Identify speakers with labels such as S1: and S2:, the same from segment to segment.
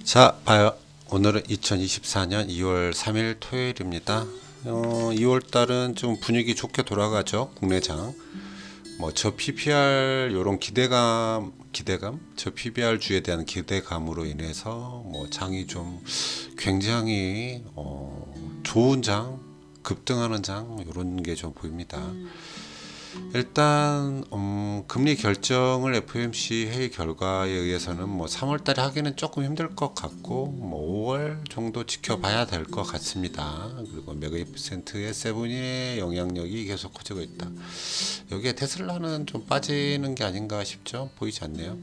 S1: 자, 봐요. 오늘은 2024년 2월 3일 토요일입니다. 2월 달은 좀 분위기 좋게 돌아가죠. 국내장. 저 PBR 요런 기대감, 저 PBR 주에 대한 기대감으로 인해서 장이 좀 굉장히 좋은 장, 급등하는 장 요런 게 좀 보입니다. 일단 금리 결정을 FOMC 회의 결과에 의해서는 3월 달에 하기는 조금 힘들 것 같고 5월 정도 지켜봐야 될 것 같습니다. 그리고 메가이프센트의 세븐의 영향력이 계속 커지고 있다. 여기에 테슬라는 좀 빠지는 게 아닌가 싶죠. 보이지 않네요.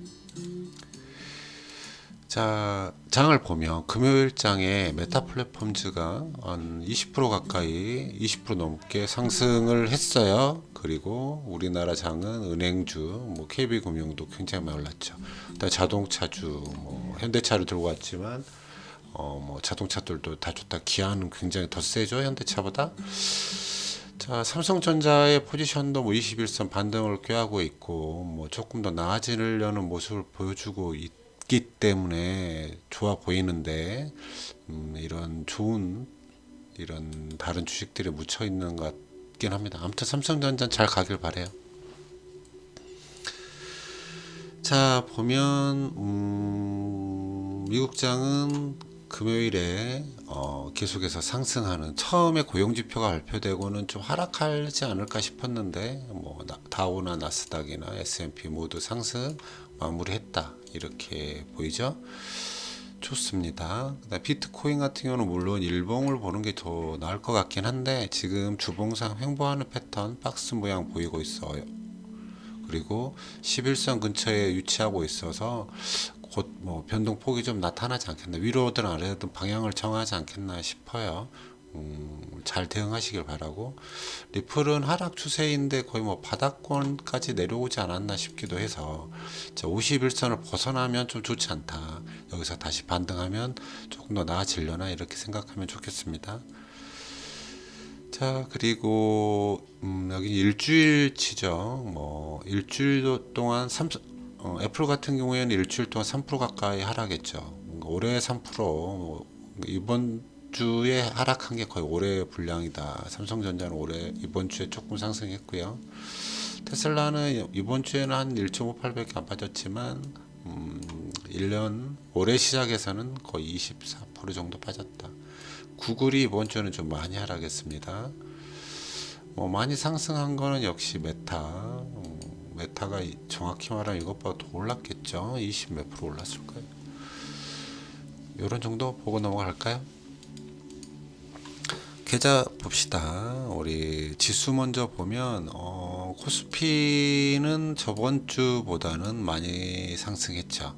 S1: 자, 장을 보면 금요일장에 메타 플랫폼즈가 한 20% 가까이 20% 넘게 상승을 했어요. 그리고 우리나라 장은 은행주, KB금융도 굉장히 많이 올랐죠. 일단 자동차주, 현대차를 들고 왔지만 자동차들도 다 좋다. 기아는 굉장히 더 세죠, 현대차보다. 자, 삼성전자의 포지션도 21선 반등을 꾀하고 있고 조금 더 나아지려는 모습을 보여주고 있기 때문에 좋아 보이는데 이런 좋은 이런 다른 주식들이 묻혀 있는 것 같긴 합니다. 아무튼 삼성전자 잘 가길 바래요. 자, 보면 미국장은 금요일에 계속해서 상승하는, 처음에 고용지표가 발표되고는 좀 하락하지 않을까 싶었는데 다우나 나스닥이나 S&P 모두 상승 마무리했다 이렇게 보이죠. 좋습니다. 비트코인 같은 경우는 물론 일봉을 보는 게 더 나을 것 같긴 한데 지금 주봉상 횡보하는 패턴 박스 모양 보이고 있어요. 그리고 11선 근처에 위치하고 있어서 곧 변동폭이 좀 나타나지 않겠나, 위로든 아래든 방향을 정하지 않겠나 싶어요. 잘 대응하시길 바라고. 리플은 하락 추세인데 거의 바닥권까지 내려오지 않았나 싶기도 해서 51선을 벗어나면 좀 좋지 않다. 여기서 다시 반등하면 조금 더 나아지려나 이렇게 생각하면 좋겠습니다. 자, 그리고 여기 일주일치죠. 일주일 동안 애플 같은 경우에는 일주일 동안 3% 가까이 하락했죠. 올해 3%, 이번 주에 하락한 게 거의 올해 분량이다. 삼성전자는 올해 이번 주에 조금 상승했고요. 테슬라는 이번 주에는 한 1.58밖에 안 빠졌지만 1년 올해 시작에서는 거의 24% 정도 빠졌다. 구글이 이번 주는 좀 많이 하락했습니다. 많이 상승한 거는 역시 메타가 정확히 말하면 이것보다 더 올랐겠죠. 20 몇 프로 올랐을까요? 이런 정도 보고 넘어갈까요? 계좌 봅시다. 우리 지수 먼저 보면 코스피는 저번 주보다는 많이 상승했죠.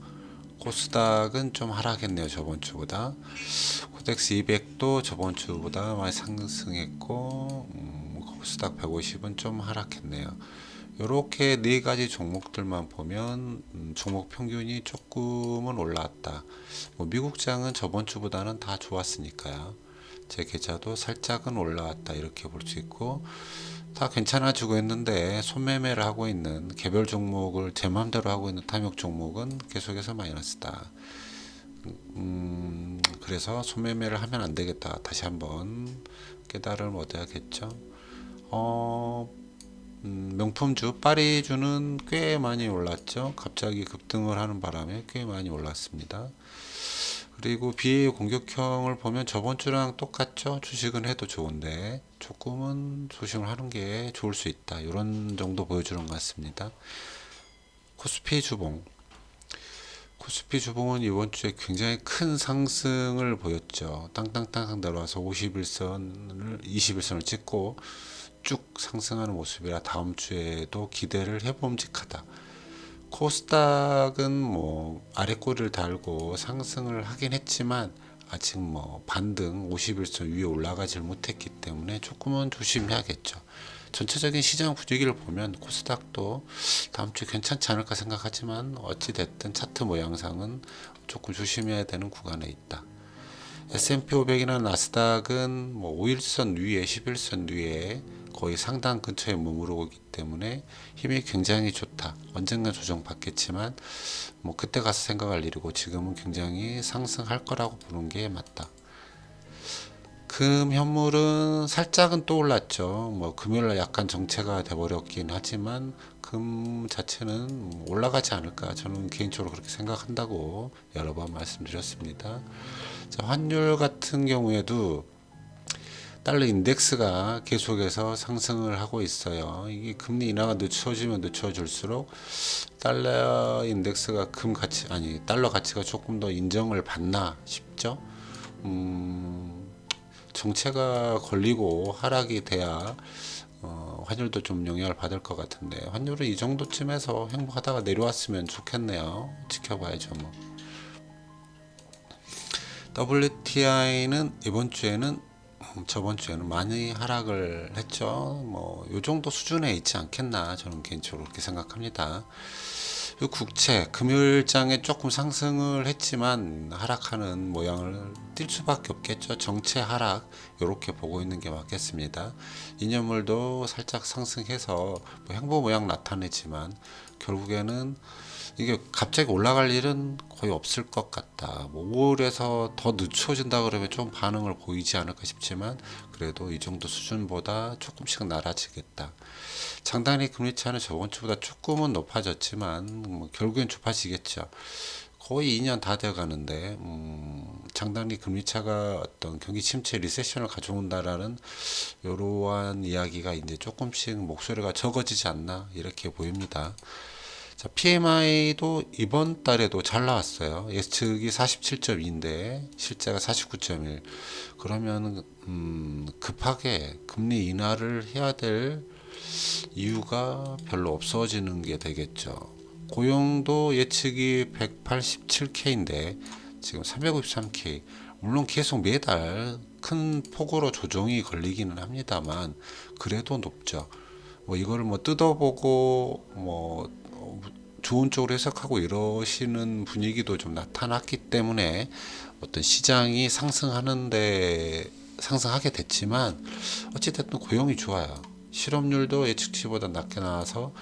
S1: 코스닥은 좀 하락했네요. 저번 주보다. 코덱스 200도 저번 주보다 많이 상승했고 코스닥 150은 좀 하락했네요. 이렇게 네 가지 종목들만 보면 종목 평균이 조금은 올라왔다. 미국장은 저번 주보다는 다 좋았으니까요. 제 계좌도 살짝은 올라왔다 이렇게 볼 수 있고, 다 괜찮아지고 있는데 손매매를 하고 있는 개별 종목을 제 마음대로 하고 있는 탐욕 종목은 계속해서 마이너스다. 그래서 손매매를 하면 안 되겠다. 다시 한번 깨달음을 얻어야겠죠. 명품주 파리주는 꽤 많이 올랐죠. 갑자기 급등을 하는 바람에 꽤 많이 올랐습니다. 그리고 BA 공격형을 보면 저번 주랑 똑같죠. 주식은 해도 좋은데 조금은 조심을 하는 게 좋을 수 있다. 이런 정도 보여주는 것 같습니다. 코스피 주봉. 코스피 주봉은 이번 주에 굉장히 큰 상승을 보였죠. 땅땅땅 내려와서 21선을 찍고 쭉 상승하는 모습이라 다음 주에도 기대를 해봄직하다. 코스닥은 아래 꼬리를 달고 상승을 하긴 했지만 아직 반등 51선 위에 올라가질 못했기 때문에 조금은 조심해야겠죠. 전체적인 시장 분위기를 보면 코스닥도 다음 주에 괜찮지 않을까 생각하지만 어찌 됐든 차트 모양상은 조금 조심해야 되는 구간에 있다. S&P 500이나 나스닥은 5일선 위에 11선 위에 거의 상단 근처에 머무르고 있기 때문에 힘이 굉장히 좋다. 언젠가 조정받겠지만 뭐 그때 가서 생각할 일이고 지금은 굉장히 상승할 거라고 보는 게 맞다. 금 현물은 살짝은 또 올랐죠. 뭐 금요일날 약간 정체가 돼버렸긴 하지만 금 자체는 올라가지 않을까. 저는 개인적으로 그렇게 생각한다고 여러 번 말씀드렸습니다. 자, 환율 같은 경우에도 달러 인덱스가 계속해서 상승을 하고 있어요. 이게 금리 인하가 늦춰지면 늦춰질수록 달러 인덱스가 달러 가치가 조금 더 인정을 받나 싶죠. 정체가 걸리고 하락이 돼야 환율도 좀 영향을 받을 것 같은데 환율은 이 정도쯤에서 행보하다가 내려왔으면 좋겠네요. 지켜봐야죠 뭐. WTI는 이번 주에는 저번 주에는 많이 하락을 했죠. 뭐 요 정도 수준에 있지 않겠나 저는 개인적으로 그렇게 생각합니다. 이 국채 금요일장에 조금 상승을 했지만 하락하는 모양을 띌 수밖에 없겠죠. 정체 하락 이렇게 보고 있는 게 맞겠습니다. 이념물도 살짝 상승해서 뭐 행보 모양 나타내지만 결국에는 이게 갑자기 올라갈 일은 거의 없을 것 같다. 뭐 5월에서 더 늦춰진다 그러면 좀 반응을 보이지 않을까 싶지만 그래도 이 정도 수준보다 조금씩 낮아지겠다. 장단기 금리차는 저번 주보다 조금은 높아졌지만 뭐 결국엔 좁아지겠죠. 거의 2년 다 되어 가는데 장단기 금리차가 어떤 경기 침체 리세션을 가져온다라는 이러한 이야기가 이제 조금씩 목소리가 적어지지 않나 이렇게 보입니다. 자, PMI도 이번 달에도 잘 나왔어요. 예측이 47.2인데 실제가 49.1. 그러면 급하게 금리 인하를 해야 될 이유가 별로 없어지는 게 되겠죠. 고용도 예측이 187K인데 지금 353K. 물론 계속 매달 큰 폭으로 조정이 걸리기는 합니다만 그래도 높죠. 뭐 이거를 뭐 뜯어보고 뭐 좋은 쪽으로 해석하고 이러시는 분위기도 좀 나타났기 때문에 어떤 시장이 상승하게 됐지만 어찌됐든 고용이 좋아요. 실업률도 예측치보다 낮게 나와서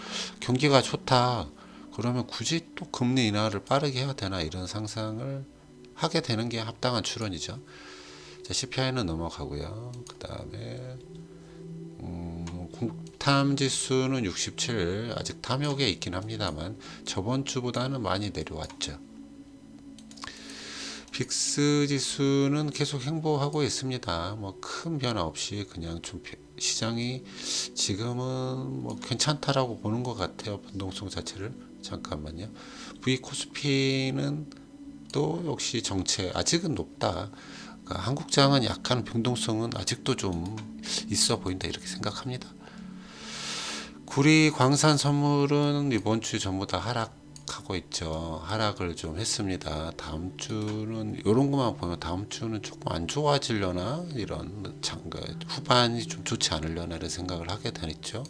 S1: 경기가 좋다. 그러면 굳이 또 금리 인하를 빠르게 해야 되나 이런 상상을 하게 되는 게 합당한 추론이죠. 자, CPI는 넘어가고요. 그 다음에 공탐 지수는 67, 아직 탐욕에 있긴 합니다만 저번 주보다는 많이 내려왔죠. 빅스 지수는 계속 행보하고 있습니다. 뭐 큰 변화 없이 그냥 좀 시장이 지금은 뭐 괜찮다라고 보는 것 같아요. 변동성 자체를. 잠깐만요. V 코스피는 또 역시 정체 아직은 높다. 그러니까 한국장은 약간 변동성은 아직도 좀 있어 보인다 이렇게 생각합니다. 구리 광산 선물은 이번 주 전부 다 하락하고 있죠. 하락을 좀 했습니다. 다음 주는 이런 것만 보면 다음 주는 조금 안 좋아지려나 이런 후반이 좀 좋지 않으려나 이런 생각을 하게 되죠.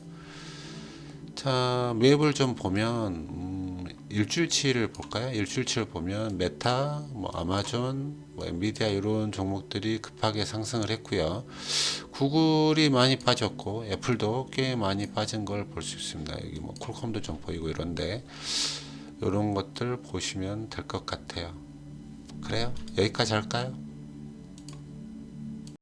S1: 자, 맵을 좀 보면 일주일치를 볼까요? 일주일치를 보면 메타, 뭐 아마존, 뭐 엔비디아 이런 종목들이 급하게 상승을 했고요. 구글이 많이 빠졌고 애플도 꽤 많이 빠진 걸 볼 수 있습니다. 여기 뭐 퀄컴도 좀 보이고 이런데 이런 것들 보시면 될 것 같아요. 그래요? 여기까지 할까요?